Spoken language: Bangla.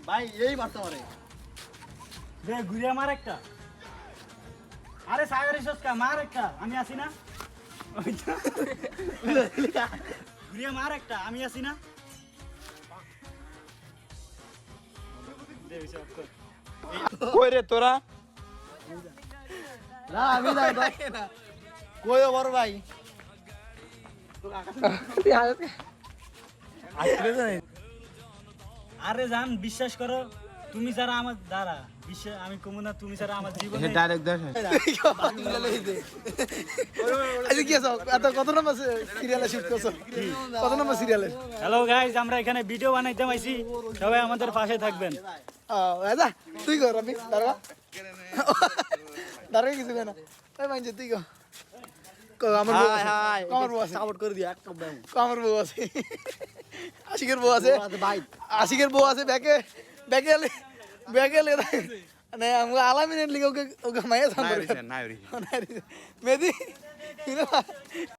ভাই এই মারতে পারে দে ঘুরে মার একটা আরে সাগর ইসকা মার একটা আমি আছি না ঘুরে মার একটা আমি আছি না দে হইছে অফ কর কই রে তোরা না আমি যাই ভাই কই বড় ভাই আরে জান বিশ্বাস করো তুমি যারা আমার দ্বারা বিশ্বাস আমি কমু না তুমি যারা আমার জীবনে ডাইরেক্ট দেখ আচ্ছা কি আছে কত নম্বর সিরিয়ালে শিফট করছো কত নম্বর সিরিয়ালে হ্যালো গাইস আমরা এখানে ভিডিও বানাইতে আইছি সবাই আমাদের পাশে থাকবেন আচ্ছা তুই কর আমি দাঁড়া কিছু না তাই মানছে তুই কর আমার বউ আছে আমার বউ আছে সাপোর্ট করে দিও একটা ব্যাং আমার বউ আছে আশিকের বউ আছে ভাই আশিকের বউ আছে ব্যাকে মানে আমাকে আলামিনের লিগে ওকে মাইয়া সান্দর নাই রে মেদি